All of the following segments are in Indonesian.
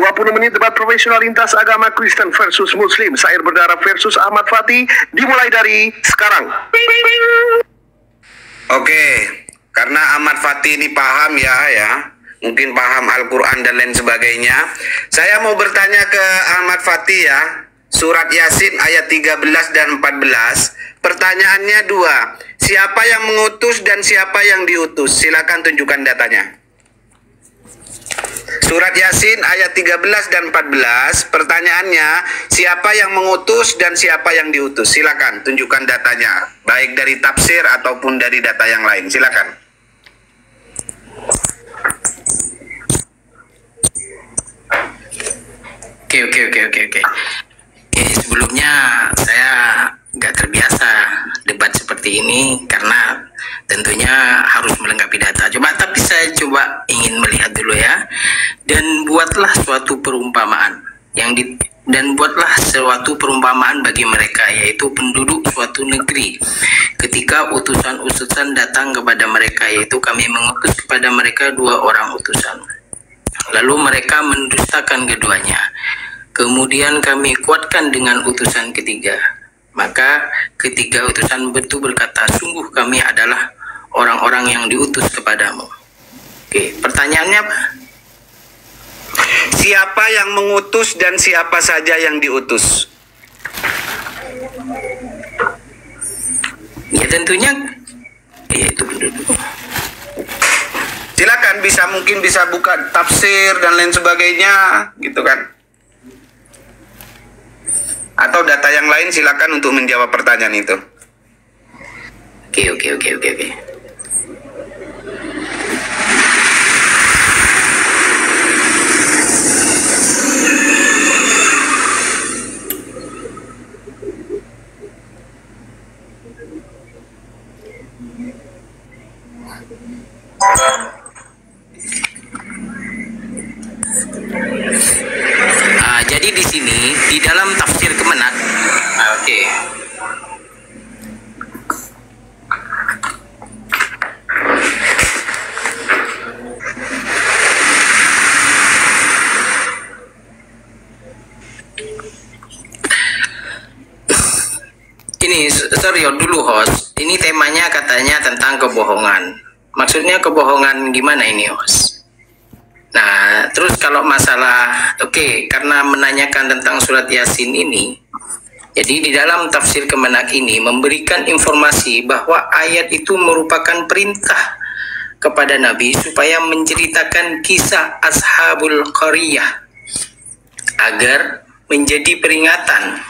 20 menit debat profesional lintas agama Kristen versus Muslim, Sair Berdarah versus Ahmad Fatih, dimulai dari sekarang. Oke, karena Ahmad Fatih ini paham mungkin paham Al-Quran dan lain sebagainya. Saya mau bertanya ke Ahmad Fatih ya, surat Yasin ayat 13 dan 14. Pertanyaannya dua, siapa yang mengutus dan siapa yang diutus? Silakan tunjukkan datanya. Surat Yasin ayat 13 dan 14, pertanyaannya, siapa yang mengutus dan siapa yang diutus? Silakan tunjukkan datanya, baik dari tafsir ataupun dari data yang lain. Silakan. Oke. Sebelumnya saya nggak terbiasa debat seperti ini karena tentunya harus melengkapi data. Tapi saya coba ingin melihat dulu ya. Dan buatlah suatu perumpamaan bagi mereka, yaitu penduduk suatu negeri. Ketika utusan-utusan datang kepada mereka, yaitu kami mengutus kepada mereka 2 orang utusan. Lalu mereka mendustakan keduanya. Kemudian kami kuatkan dengan utusan ketiga. Maka ketiga utusan itu berkata, sungguh kami adalah orang-orang yang diutus kepadamu. Oke, pertanyaannya apa? Siapa yang mengutus dan siapa saja yang diutus? Ya tentunya yaitu penduduk. Silakan mungkin bisa buka tafsir dan lain sebagainya, gitu kan? Atau data yang lain, silakan untuk menjawab pertanyaan itu. Oke. Jadi di sini di dalam tafsir Kemenak, oke. Ini sorry dulu host. Ini temanya katanya tentang kebohongan. Maksudnya kebohongan gimana ini host? Nah, terus kalau masalah, karena menanyakan tentang surat Yasin ini, jadi di dalam tafsir Kemenak ini memberikan informasi bahwa ayat itu merupakan perintah kepada Nabi supaya menceritakan kisah Ashabul Qaryah agar menjadi peringatan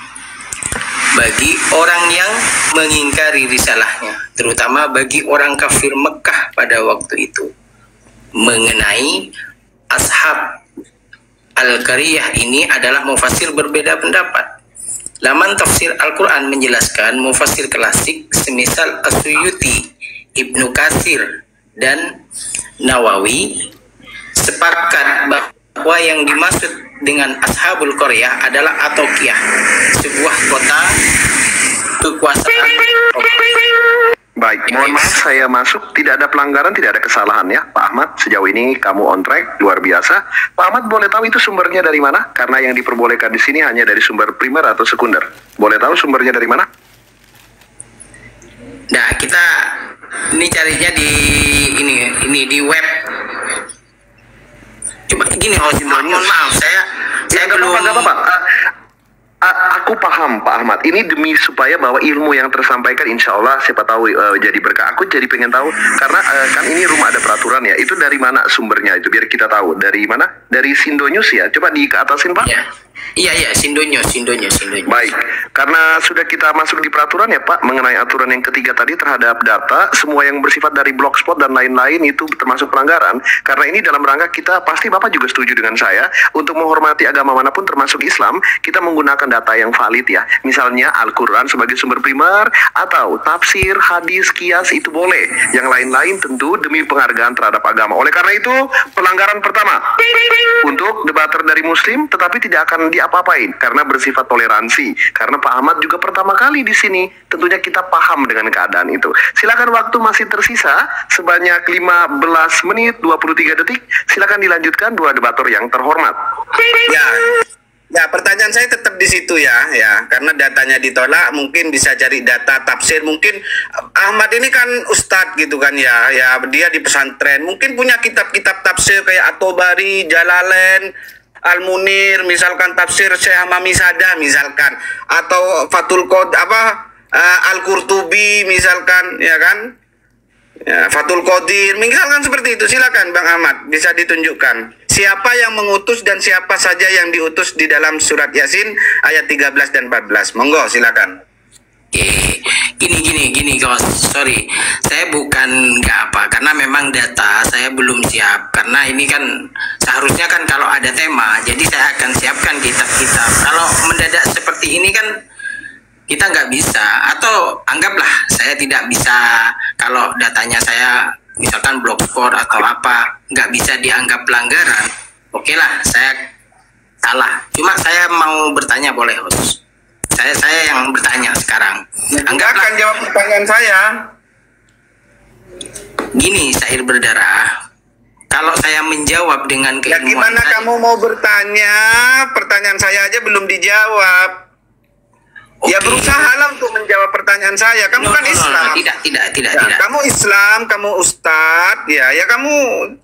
bagi orang yang mengingkari risalahnya, terutama bagi orang kafir Mekah pada waktu itu, mengenai Ashab Al-Qaryah ini adalah mufasir berbeda pendapat. Laman tafsir Al-Quran menjelaskan mufasir klasik semisal As-Suyuti, Ibnu Katsir, dan Nawawi sepakat bahwa yang dimaksud dengan Ashabul Qaryah adalah Atokiyah, sebuah kota kekuasaan. Baik, mohon maaf saya masuk, tidak ada pelanggaran, tidak ada kesalahan ya Pak Ahmad. Sejauh ini kamu on track, luar biasa. Pak Ahmad boleh tahu itu sumbernya dari mana? Karena yang diperbolehkan di sini hanya dari sumber primer atau sekunder. Boleh tahu sumbernya dari mana? Nah, kita ini carinya di di web. Coba gini, mohon maaf saya belum. Aku paham Pak Ahmad, ini demi supaya bahwa ilmu yang tersampaikan insya Allah siapa tahu jadi berkah. Aku jadi pengen tahu karena kan ini rumah ada peraturan ya, itu dari mana sumbernya itu biar kita tahu. Dari mana? Dari Sindo News ya, coba di keatasin Pak. Iya, Sindo News. Baik, karena sudah kita masuk di peraturan ya Pak, mengenai aturan yang ketiga tadi terhadap data, semua yang bersifat dari blogspot dan lain-lain itu termasuk pelanggaran. Karena ini dalam rangka kita, pasti Bapak juga setuju dengan saya, untuk menghormati agama manapun termasuk Islam, kita menggunakan data yang valid ya. Misalnya Al-Quran sebagai sumber primer, atau tafsir, hadis, kias itu boleh. Yang lain-lain tentu demi penghargaan terhadap agama. Oleh karena itu, pelanggaran pertama, untuk debater dari Muslim, tetapi tidak akan diapa-apain karena bersifat toleransi. Karena Pak Ahmad juga pertama kali di sini, tentunya kita paham dengan keadaan itu. Silakan, waktu masih tersisa sebanyak 15 menit 23 detik. Silakan dilanjutkan dua debator yang terhormat. Ya, ya pertanyaan saya tetap di situ ya, karena datanya ditolak, mungkin bisa cari data tafsir. Mungkin Ahmad ini kan ustadz gitu kan ya, dia di pesantren, mungkin punya kitab-kitab tafsir kayak At-Tabari, Jalalain, Al-Munir, misalkan tafsir Syekh Hamami Sada misalkan, atau Al-Qurtubi misalkan, ya kan? Ya, Fathul Qadir, misalkan seperti itu. Silakan Bang Ahmad, bisa ditunjukkan siapa yang mengutus dan siapa saja yang diutus di dalam surat Yasin ayat 13 dan 14. Monggo, silakan. Oke, gini guys, sorry, saya bukan nggak apa, karena memang data saya belum siap, karena ini kan seharusnya kan kalau ada tema, jadi saya akan siapkan kitab-kitab. Kalau mendadak seperti ini kan kita nggak bisa, atau anggaplah saya tidak bisa, kalau datanya saya misalkan blogspot atau apa nggak bisa dianggap pelanggaran, oke lah, saya salah. Cuma saya mau bertanya, boleh host? Saya yang bertanya sekarang. Anggaplah akan jawab pertanyaan saya. Gini, Syair Berdarah, kalau saya menjawab dengan Ya keilmuan gimana saya, kamu mau bertanya? Pertanyaan saya aja belum dijawab. Ya oke. berusaha lah untuk menjawab pertanyaan saya. Kamu kan Islam. Tidak. Kamu Islam, kamu Ustadz, ya kamu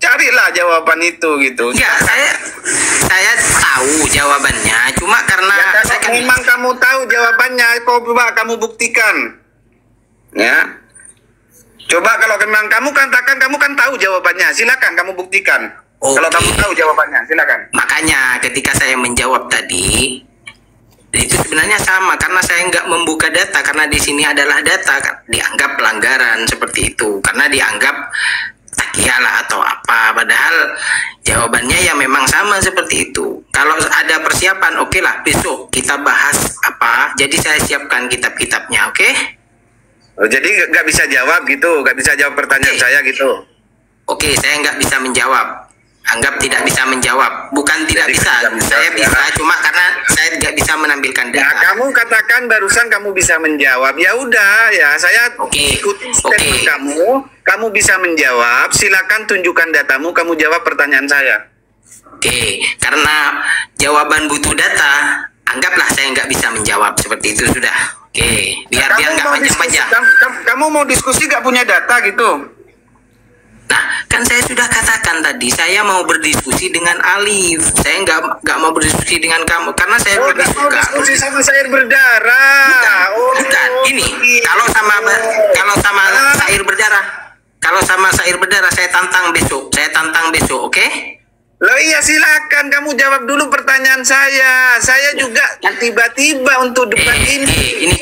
carilah jawaban itu gitu. Ya, saya tahu jawabannya, cuma karena Ya, kalau saya kan memang kamu tahu jawabannya, coba kamu buktikan. Ya. Coba kalau memang kamu katakan kamu kan tahu jawabannya, silakan kamu buktikan. Oke. Kalau kamu tahu jawabannya, silakan. makanya ketika saya menjawab tadi itu sebenarnya sama, karena saya nggak membuka data, karena di sini adalah data kan, dianggap pelanggaran seperti itu, karena dianggap takialah atau apa, padahal jawabannya ya memang sama seperti itu. Kalau ada persiapan, oke lah, besok kita bahas apa, jadi saya siapkan kitab-kitabnya, oke? Oh, jadi nggak bisa jawab gitu, nggak bisa jawab pertanyaan saya gitu. Oke, saya nggak bisa menjawab. Anggap tidak bisa menjawab. Bukan tidak Jadi bisa. tidak bisa, Saya ya. bisa, cuma karena saya tidak bisa menampilkan Ya, data. kamu katakan barusan kamu bisa menjawab. Ya udah, ya saya Oke, ikuti statement oke. kamu bisa menjawab. Silakan tunjukkan datamu, kamu jawab pertanyaan saya. Oke, karena jawaban butuh data, anggaplah saya nggak bisa menjawab seperti itu sudah. Oke, biar nggak panjang-panjang. Kamu mau diskusi gak punya data gitu? Nah, kan saya sudah katakan tadi, saya mau berdiskusi dengan Alif. Saya nggak mau berdiskusi dengan kamu, karena saya Oh, lebih gak mau suka. diskusi sama Syair Berdarah. Bukan. Ini kalau sama Syair Berdarah, kalau sama Syair Berdarah saya tantang besok, oke? Loh iya, silakan kamu jawab dulu pertanyaan saya. Saya juga tiba-tiba untuk debat ini. Ini.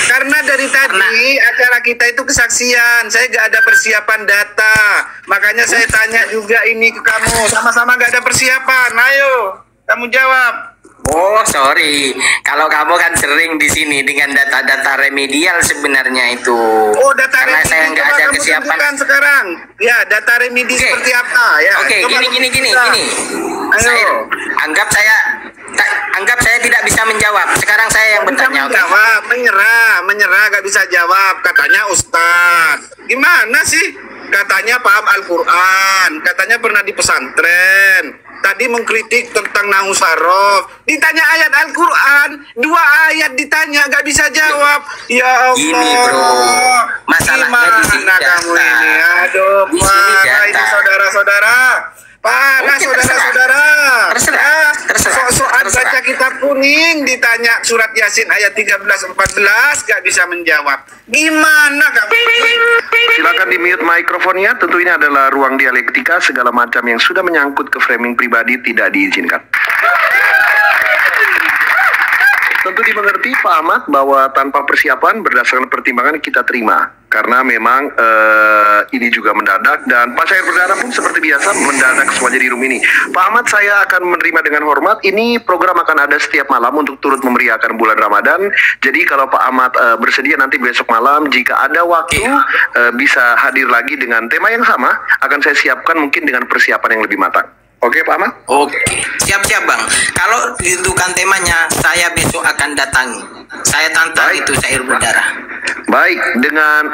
Karena dari tadi acara kita itu kesaksian. Saya gak ada persiapan data. Makanya saya tanya juga ini ke kamu. Sama-sama gak ada persiapan. Ayo, kamu jawab. Oh, sorry. Kalau kamu kan sering di sini dengan data-data remedial sebenarnya itu. Oh, data karena remedi. saya nggak Coba ada kamu kesiapan. tunjukkan sekarang. Ya, data remedi Oke. seperti apa ya? Oke, Coba gini. tunjukkan. Ayo. Saya anggap saya tidak bisa menjawab. Sekarang saya yang Bisa bertanya, oke? menjawab, menyerah, gak bisa jawab. Katanya Ustadz. Gimana sih? Katanya paham Al-Quran, katanya pernah di pesantren. Tadi mengkritik tentang Nahu Sarof. Ditanya ayat Al-Quran, 2 ayat ditanya, gak bisa jawab. Ya Allah. Gini, bro. Masalahnya di sini Gimana kamu data. ini? Aduh, Di sini parah ini data. saudara-saudara. Parah Oke, saudara-saudara. terserah. Sok-sokan baca kitab kuning, ditanya surat Yasin ayat 13-14, gak bisa menjawab. Gimana kamu? Silakan di mute mikrofonnya. Tentu ini adalah ruang dialektika, segala macam yang sudah menyangkut ke framing pribadi tidak diizinkan. Tentu dimengerti Pak Ahmad bahwa tanpa persiapan berdasarkan pertimbangan kita terima. Karena memang ini juga mendadak, dan Pak Syair Berdarah pun seperti biasa mendadak semua jadi room ini. Pak Ahmad, saya akan menerima dengan hormat. Ini program akan ada setiap malam untuk turut memeriahkan bulan Ramadan. Jadi kalau Pak Ahmad bersedia nanti besok malam, jika ada waktu bisa hadir lagi dengan tema yang sama, akan saya siapkan mungkin dengan persiapan yang lebih matang. Oke Pak Ahmad? Oke, siap-siap Bang. Kalau ditentukan temanya, saya besok akan datangi. Saya tantang itu syair berdarah. Baik, dengan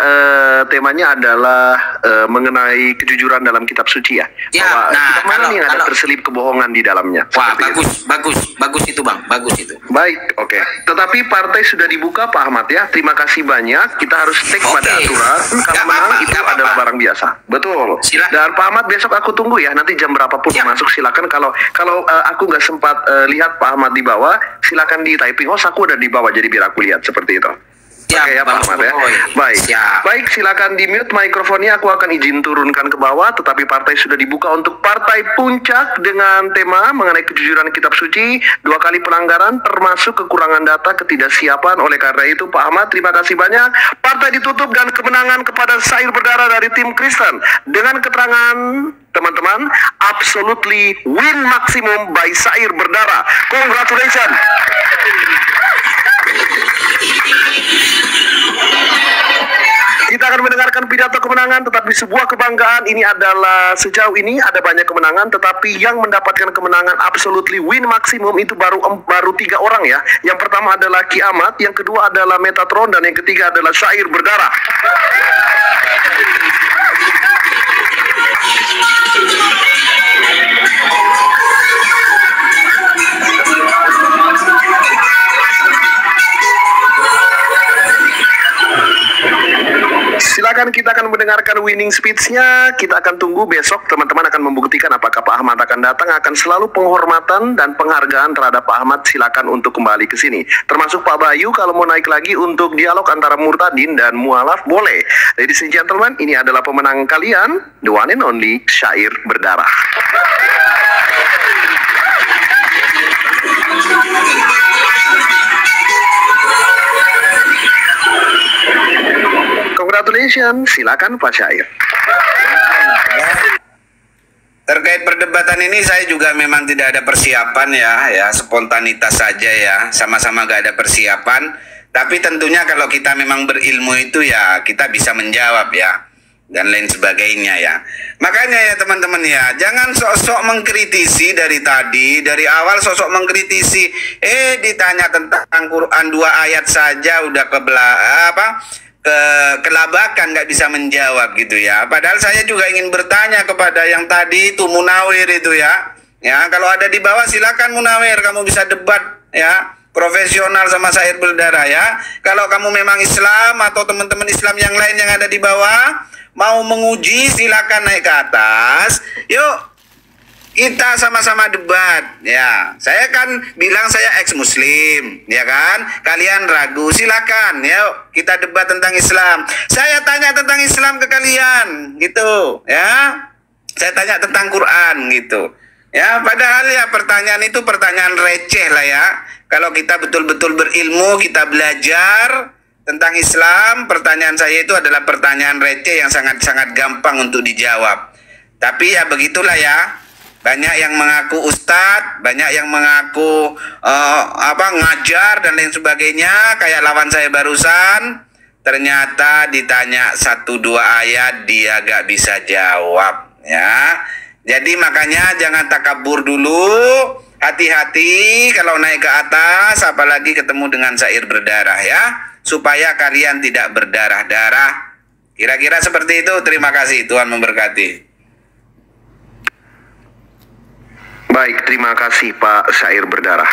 temanya adalah mengenai kejujuran dalam kitab suci ya. Ya, Bahwa nah, kitab mana nih yang ada kalau- terselip kebohongan di dalamnya. Wah, Seperti itu. bagus itu Bang, bagus itu. Baik, oke. Tetapi partai sudah dibuka Pak Ahmad ya. Terima kasih banyak. Kita harus take pada Oke. aturan. Kalau Gak menang apa-apa, itu gak apa-apa. adalah barang biasa. Betul. Silakan. Dan Pak Ahmad besok aku tunggu ya. Nanti jam berapapun Siap. masuk silakan. Kalau aku nggak sempat lihat Pak Ahmad di bawah, silakan di typing. Oh, aku udah di bawah jadi biar aku lihat seperti itu. Siap, Oke ya Pak Bang Ahmad ya. Boy. Baik. Siap. Baik, silakan di mute mikrofonnya. Aku akan izin turunkan ke bawah. Tetapi partai sudah dibuka untuk partai puncak dengan tema mengenai kejujuran kitab suci. 2 kali pelanggaran termasuk kekurangan data, ketidaksiapan. Oleh karena itu Pak Ahmad, terima kasih banyak. Partai ditutup dan kemenangan kepada Syair Berdarah dari tim Kristen dengan keterangan teman-teman, absolutely win maximum by Syair Berdarah. Congratulations. Kita akan mendengarkan pidato kemenangan, tetapi sebuah kebanggaan. Ini adalah sejauh ini ada banyak kemenangan, tetapi yang mendapatkan kemenangan absolutely win maksimum itu baru 3 orang ya. Yang pertama adalah Kiamat, yang kedua adalah Metatron, dan yang ketiga adalah Syair Berdarah. Silakan, kita akan mendengarkan winning speech-nya. Kita akan tunggu besok, teman-teman akan membuktikan apakah Pak Ahmad akan datang. Akan selalu penghormatan dan penghargaan terhadap Pak Ahmad. Silakan untuk kembali ke sini. Termasuk Pak Bayu, kalau mau naik lagi untuk dialog antara Murtadin dan Mualaf, boleh. Ladies and gentlemen, ini adalah pemenang kalian, the one and only Syair Berdarah. Congratulations, silakan Pak Syair. Terkait perdebatan ini saya juga memang tidak ada persiapan ya spontanitas saja ya, sama-sama gak ada persiapan. Tapi tentunya kalau kita memang berilmu itu ya kita bisa menjawab ya dan lain sebagainya ya. Makanya ya teman-teman ya, jangan sok-sok mengkritisi dari tadi, dari awal sok-sok mengkritisi. Ditanya tentang Quran 2 ayat saja udah kelabakan, nggak bisa menjawab gitu ya. Padahal saya juga ingin bertanya kepada yang tadi itu Munawir itu ya. Ya, kalau ada di bawah silakan Munawir, kamu bisa debat ya, profesional sama Syair Berdarah ya. Kalau kamu memang Islam atau teman-teman Islam yang lain yang ada di bawah mau menguji, silakan naik ke atas. Yuk kita sama-sama debat ya. Saya kan bilang saya ex muslim ya kan, kalian ragu, silakan yuk kita debat tentang Islam. Saya tanya tentang Islam ke kalian gitu ya, saya tanya tentang Quran gitu ya. Padahal ya pertanyaan itu pertanyaan receh lah ya. Kalau kita betul-betul berilmu, kita belajar tentang Islam, pertanyaan saya itu adalah pertanyaan receh yang sangat-sangat gampang untuk dijawab. Tapi ya begitulah ya. Banyak yang mengaku ustadz, banyak yang mengaku ngajar dan lain sebagainya. Kayak lawan saya barusan, ternyata ditanya 1-2 ayat dia gak bisa jawab ya. Jadi makanya jangan takabur dulu, hati-hati kalau naik ke atas, apalagi ketemu dengan Syair Berdarah ya, supaya kalian tidak berdarah-darah. Kira-kira seperti itu. Terima kasih, Tuhan memberkati. Baik, terima kasih Pak Syair Berdarah.